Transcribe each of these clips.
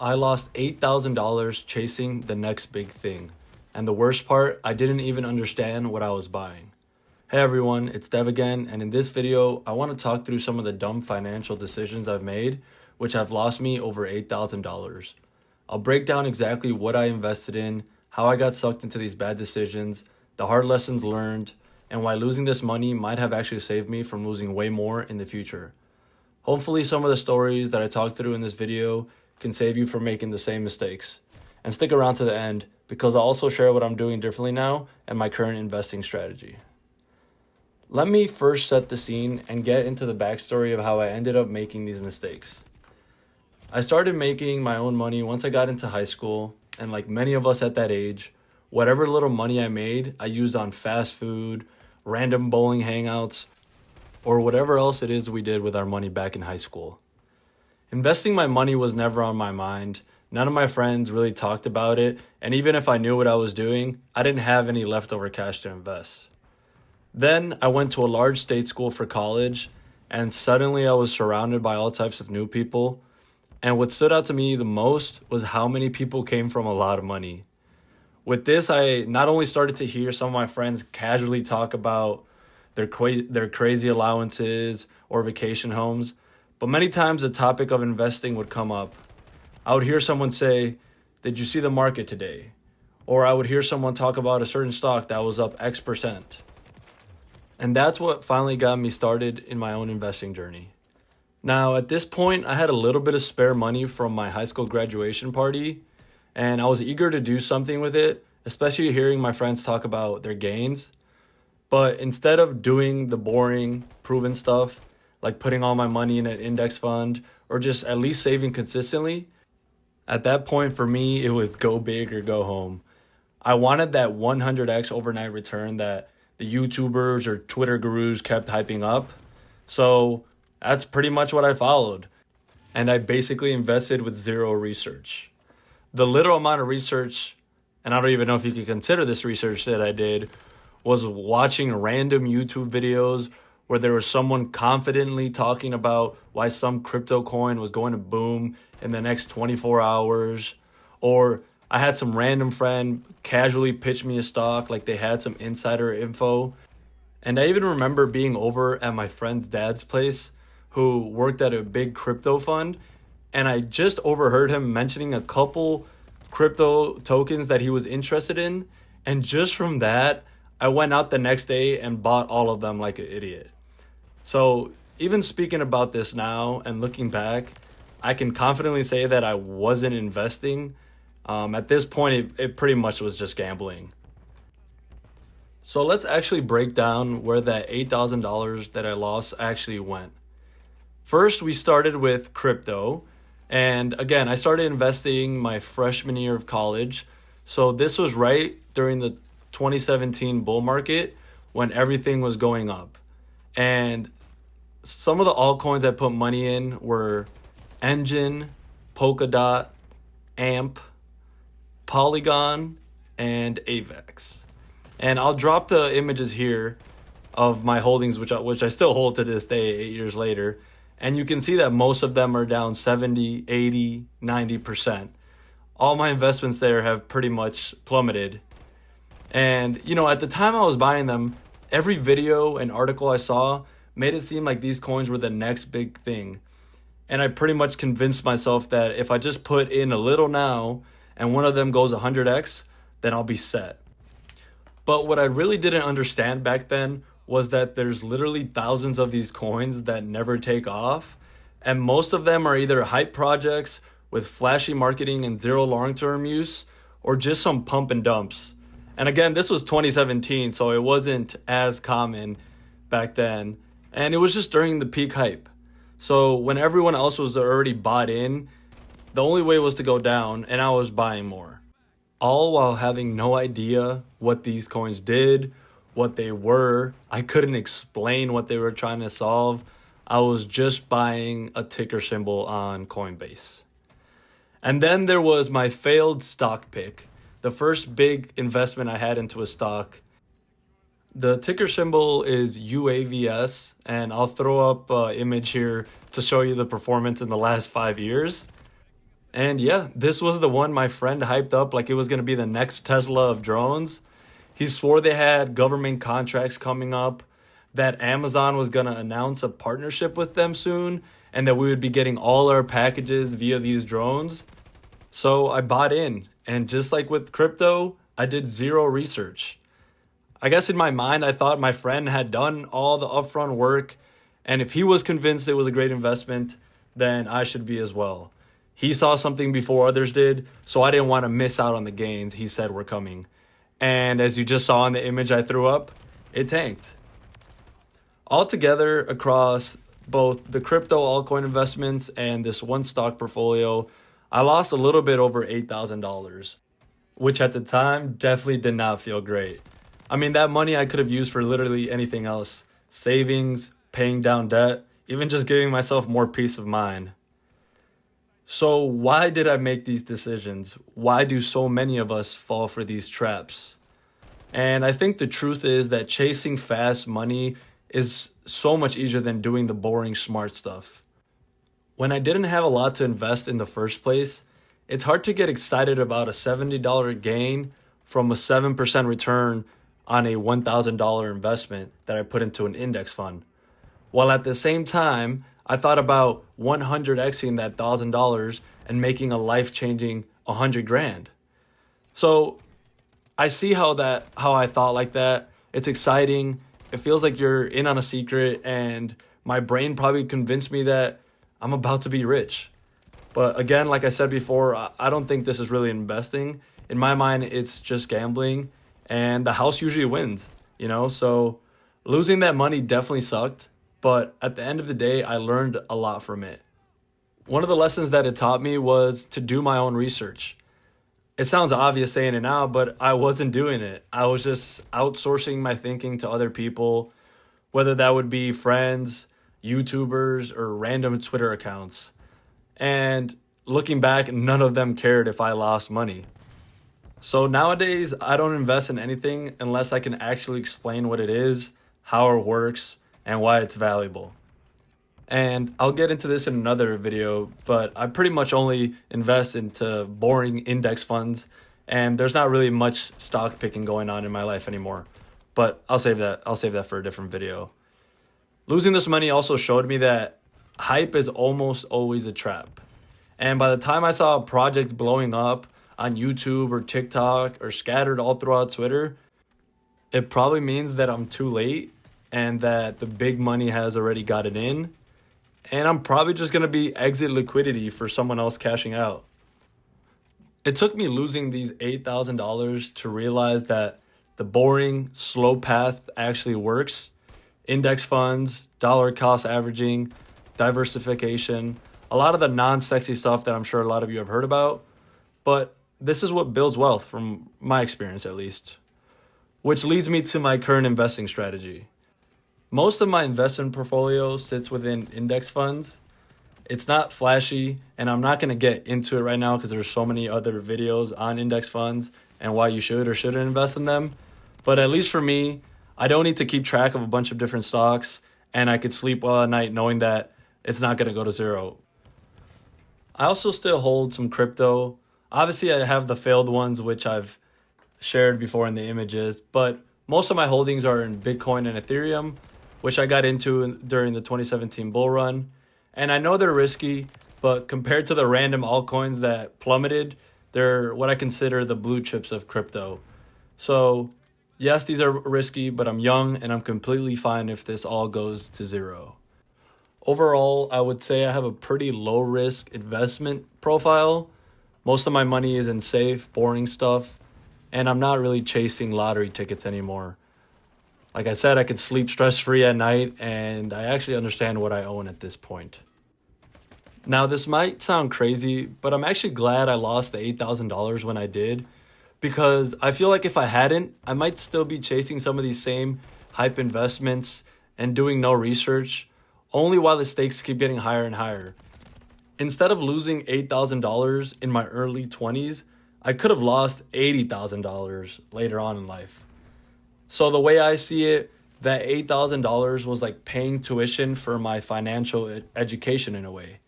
I lost $8,000 chasing the next big thing. And the worst part, I didn't even understand what I was buying. Hey everyone, it's Dev again, and in this video, I want to talk through some of the dumb financial decisions I've made, which have lost me over $8,000. I'll break down exactly what I invested in, how I got sucked into these bad decisions, the hard lessons learned, and why losing this money might have actually saved me from losing way more in the future. Hopefully some of the stories that I talked through in this video can save you from making the same mistakes. And stick around to the end because I'll also share what I'm doing differently now and my current investing strategy. Let me first set the scene and get into the backstory of how I ended up making these mistakes. I started making my own money once I got into high school, and like many of us at that age, whatever little money I made, I used on fast food, random bowling hangouts, or whatever else it is we did with our money back in high school. Investing my money was never on my mind. None of my friends really talked about it, and even if I knew what I was doing, I didn't have any leftover cash to invest. Then I went to a large state school for college, and suddenly I was surrounded by all types of new people. And what stood out to me the most was how many people came from a lot of money. With this, I not only started to hear some of my friends casually talk about their crazy allowances or vacation homes, but many times the topic of investing would come up. I would hear someone say, "Did you see the market today?" Or I would hear someone talk about a certain stock that was up X percent. And that's what finally got me started in my own investing journey. Now, at this point, I had a little bit of spare money from my high school graduation party, and I was eager to do something with it, especially hearing my friends talk about their gains. But instead of doing the boring, proven stuff, like putting all my money in an index fund or just at least saving consistently, at that point for me, it was go big or go home. I wanted that 100x overnight return that the YouTubers or Twitter gurus kept hyping up. So that's pretty much what I followed. And I basically invested with zero research. The little amount of research, and I don't even know if you could consider this research that I did, was watching random YouTube videos where there was someone confidently talking about why some crypto coin was going to boom in the next 24 hours. Or I had some random friend casually pitch me a stock like they had some insider info. And I even remember being over at my friend's dad's place who worked at a big crypto fund. And I just overheard him mentioning a couple crypto tokens that he was interested in. And just from that, I went out the next day and bought all of them like an idiot. So even speaking about this now and looking back, I can confidently say that I wasn't investing. At this point, it pretty much was just gambling. So let's actually break down where that $8,000 that I lost actually went. First, we started with crypto. And again, I started investing my freshman year of college. So this was right during the 2017 bull market when everything was going up. And some of the altcoins I put money in were Engine, Polkadot, AMP, Polygon, and AVAX. And I'll drop the images here of my holdings, which I still hold to this day, 8 years later. And you can see that most of them are down 70, 80, 90%. All my investments there have pretty much plummeted. And, at the time I was buying them, every video and article I saw made it seem like these coins were the next big thing. And I pretty much convinced myself that if I just put in a little now and one of them goes 100x, then I'll be set. But what I really didn't understand back then was that there's literally thousands of these coins that never take off. And most of them are either hype projects with flashy marketing and zero long-term use, or just some pump and dumps. And again, this was 2017, so it wasn't as common back then. And it was just during the peak hype. So when everyone else was already bought in, the only way was to go down, and I was buying more. All while having no idea what these coins did, what they were. I couldn't explain what they were trying to solve. I was just buying a ticker symbol on Coinbase. And then there was my failed stock pick, the first big investment I had into a stock. The ticker symbol is UAVS, and I'll throw up an image here to show you the performance in the last 5 years. And yeah, this was the one my friend hyped up like it was going to be the next Tesla of drones. He swore they had government contracts coming up, that Amazon was going to announce a partnership with them soon, and that we would be getting all our packages via these drones. So I bought in, and just like with crypto, I did zero research. I guess in my mind, I thought my friend had done all the upfront work, and if he was convinced it was a great investment, then I should be as well. He saw something before others did, so I didn't want to miss out on the gains he said were coming. And as you just saw in the image I threw up, it tanked. Altogether, across both the crypto altcoin investments and this one stock portfolio, I lost a little bit over $8,000, which at the time definitely did not feel great. I mean, that money I could have used for literally anything else: savings, paying down debt, even just giving myself more peace of mind. So, why did I make these decisions? Why do so many of us fall for these traps? And I think the truth is that chasing fast money is so much easier than doing the boring smart stuff. When I didn't have a lot to invest in the first place, it's hard to get excited about a $70 gain from a 7% return on a $1,000 investment that I put into an index fund. While at the same time, I thought about 100xing that $1,000 and making a life-changing 100 grand. So I see how I thought like that. It's exciting. It feels like you're in on a secret, and my brain probably convinced me that I'm about to be rich. But again, like I said before, I don't think this is really investing. In my mind, it's just gambling, and the house usually wins, So losing that money definitely sucked, but at the end of the day, I learned a lot from it. One of the lessons that it taught me was to do my own research. It sounds obvious saying it now, but I wasn't doing it. I was just outsourcing my thinking to other people, whether that would be friends, YouTubers, or random Twitter accounts. And looking back, none of them cared if I lost money. So nowadays, I don't invest in anything unless I can actually explain what it is, how it works, and why it's valuable. And I'll get into this in another video, but I pretty much only invest into boring index funds, and there's not really much stock picking going on in my life anymore. But I'll save that for a different video. Losing this money also showed me that hype is almost always a trap. And by the time I saw a project blowing up on YouTube or TikTok or scattered all throughout Twitter, it probably means that I'm too late and that the big money has already got it in. And I'm probably just going to be exit liquidity for someone else cashing out. It took me losing these $8,000 to realize that the boring, slow path actually works. Index funds, dollar cost averaging, diversification, a lot of the non-sexy stuff that I'm sure a lot of you have heard about. But this is what builds wealth, from my experience at least. Which leads me to my current investing strategy. Most of my investment portfolio sits within index funds. It's not flashy, and I'm not going to get into it right now because there's so many other videos on index funds and why you should or shouldn't invest in them. But at least for me, I don't need to keep track of a bunch of different stocks, and I could sleep well at night knowing that it's not going to go to zero. I also still hold some crypto. Obviously, I have the failed ones, which I've shared before in the images, but most of my holdings are in Bitcoin and Ethereum, which I got into during the 2017 bull run. And I know they're risky, but compared to the random altcoins that plummeted, they're what I consider the blue chips of crypto. So yes, these are risky, but I'm young and I'm completely fine if this all goes to zero. Overall, I would say I have a pretty low risk investment profile. Most of my money is in safe, boring stuff, and I'm not really chasing lottery tickets anymore. Like I said, I could sleep stress-free at night, and I actually understand what I own at this point. Now, this might sound crazy, but I'm actually glad I lost the $8,000 when I did, because I feel like if I hadn't, I might still be chasing some of these same hype investments and doing no research, only while the stakes keep getting higher and higher. Instead of losing $8,000 in my early 20s, I could have lost $80,000 later on in life. So the way I see it, that $8,000 was like paying tuition for my financial education in a way.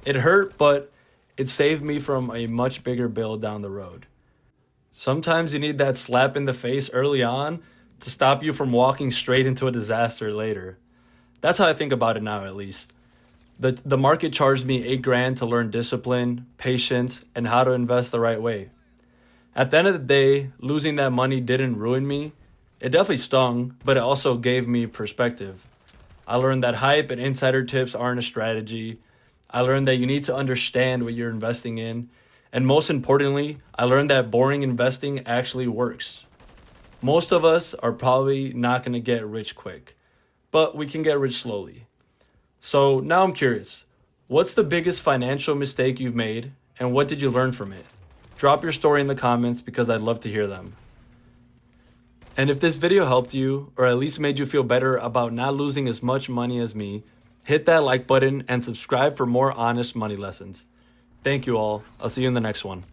It hurt, but it saved me from a much bigger bill down the road. Sometimes you need that slap in the face early on to stop you from walking straight into a disaster later. That's how I think about it now, at least. The market charged me $8,000 to learn discipline, patience, and how to invest the right way. At the end of the day, losing that money didn't ruin me. It definitely stung, but it also gave me perspective. I learned that hype and insider tips aren't a strategy. I learned that you need to understand what you're investing in. And most importantly, I learned that boring investing actually works. Most of us are probably not going to get rich quick, but we can get rich slowly. So now I'm curious, what's the biggest financial mistake you've made and what did you learn from it? Drop your story in the comments because I'd love to hear them. And if this video helped you, or at least made you feel better about not losing as much money as me, hit that like button and subscribe for more honest money lessons. Thank you all. I'll see you in the next one.